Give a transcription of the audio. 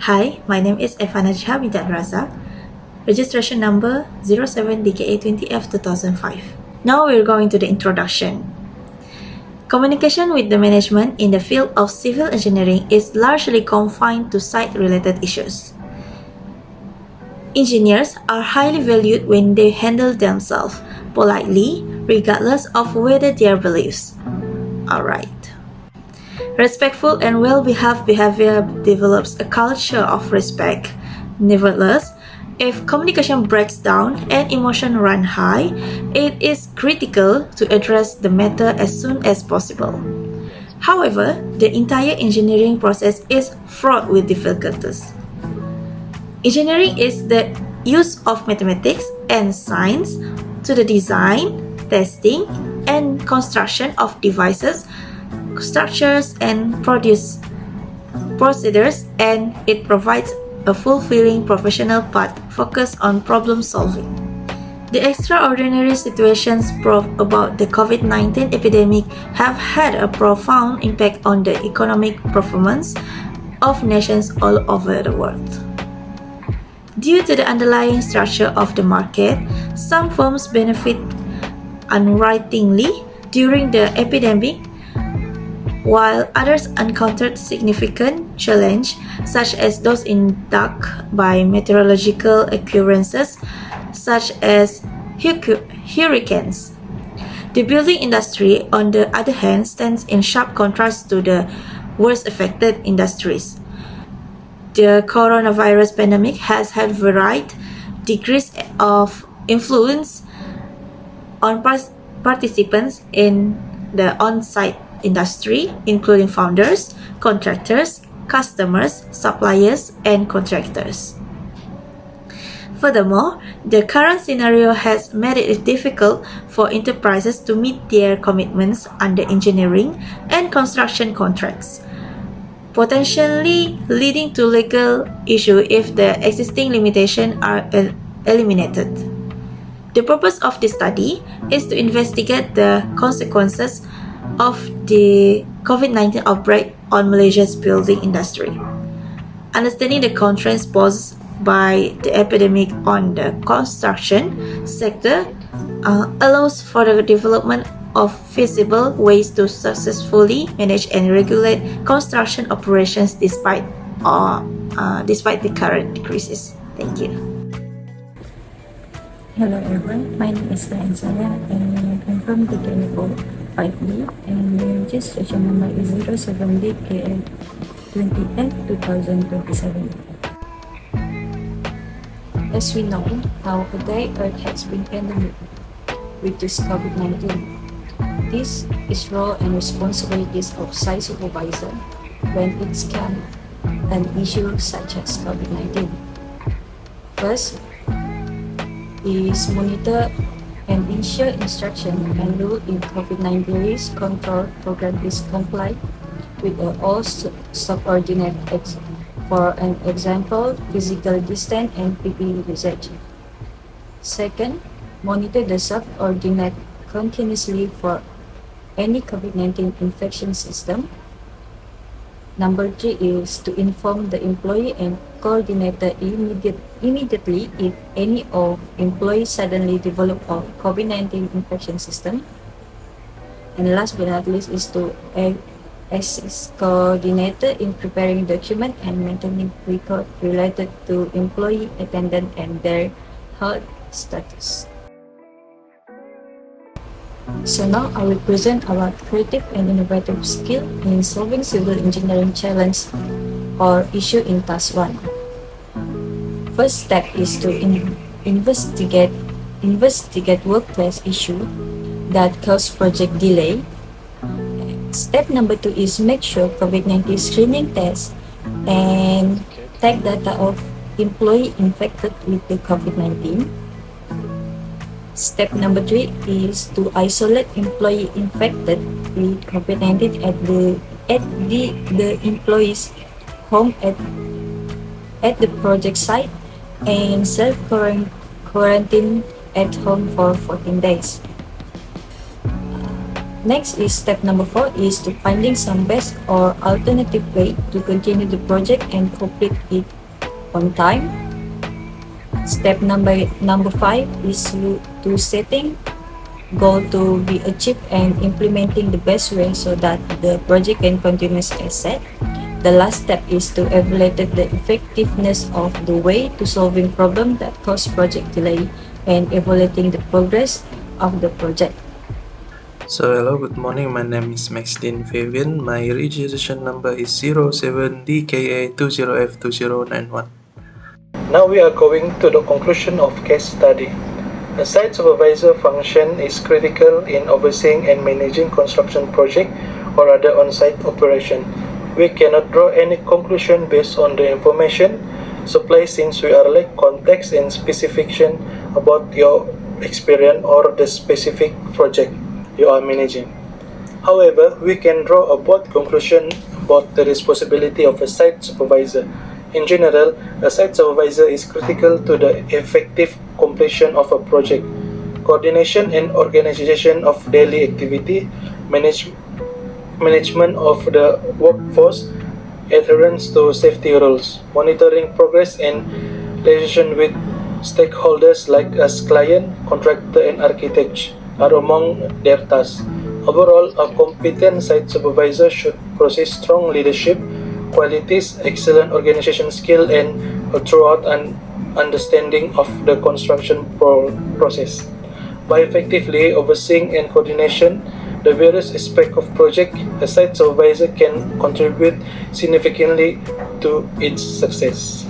Hi, my name is Evana Jahabidat Raza, registration number 07DKA20F2005. Now we're going to the introduction. Communication with the management in the field of civil engineering is largely confined to site-related issues. Engineers are highly valued when they handle themselves politely, regardless of whether their beliefs are right. Respectful and well-behaved behavior develops a culture of respect. Nevertheless, if communication breaks down and emotions run high, it is critical to address the matter as soon as possible. However, the entire engineering process is fraught with difficulties. Engineering is the use of mathematics and science to the design, testing, and construction of devices, structures, and procedures, and it provides a fulfilling professional path focused on problem solving. The extraordinary situations brought about the COVID-19 epidemic have had a profound impact on the economic performance of nations all over the world. Due to the underlying structure of the market, some firms benefit unwittingly during the epidemic, while others encountered significant challenges, such as those induced by meteorological occurrences such as hurricanes. The building industry, on the other hand, stands in sharp contrast to the worst affected industries. The coronavirus pandemic has had varied degrees of influence on participants in the on-site industry, including founders, contractors, customers, suppliers, and contractors. Furthermore, the current scenario has made it difficult for enterprises to meet their commitments under engineering and construction contracts, potentially leading to legal issues if the existing limitations are eliminated. The purpose of this study is to investigate the consequences of the COVID-19 outbreak on Malaysia's building industry. Understanding the constraints posed by the epidemic on the construction sector allows for the development of feasible ways to successfully manage and regulate construction operations despite the current crisis. Thank you. Hello everyone, my name is Ryan Saya and I'm from the Technical 5B and the registration number is 07DKL20F2027. As we know, nowadays Earth has been pandemic with this COVID-19. This is role and responsibilities of site supervisor when it's come an issue such as COVID-19. First, is monitor and ensure instruction and rule in COVID-19 risk control program is complied with all subordinate acts. For an example, physical distance and PPE usage. Second, monitor the subordinate continuously for any COVID-19 infection system. Number 3 is to inform the employee and coordinator immediately if any of employees suddenly develop a COVID-19 infection system. And last but not least is to assist coordinator in preparing document and maintaining record related to employee attendance and their health status. So now I will present our creative and innovative skill in solving civil engineering challenge or issue in task 1. First step is to investigate workplace issue that cause project delay. Step number 2 is make sure COVID-19 screening test and take data of employee infected with the COVID-19. Step number 3 is to isolate employee infected with COVID-19 at the employee's home at the project site and self-quarantine at home for 14 days. Next is step number 4 is to finding some best or alternative way to continue the project and complete it on time. Step number 5 is to setting goal to be achieved and implementing the best way so that the project can continue as set. The last step is to evaluate the effectiveness of the way to solving problem that cause project delay and evaluating the progress of the project. So hello, good morning. My name is Maxine Fabian. My registration number is 07DKA20F2091. Now we are going to the conclusion of case study. A site supervisor function is critical in overseeing and managing construction project or other on-site operation. We cannot draw any conclusion based on the information supplied since we are lack context and specification about your experience or the specific project you are managing. However, we can draw a broad conclusion about the responsibility of a site supervisor. In general, a site supervisor is critical to the effective completion of a project, coordination and organization of daily activity, management of the workforce, adherence to safety rules, monitoring progress and relation with stakeholders like as client, contractor and architect are among their tasks. Overall, a competent site supervisor should possess strong leadership qualities, excellent organization skill, and a throughout an understanding of the construction process. By effectively overseeing and coordination the various aspects of project, a site supervisor can contribute significantly to its success.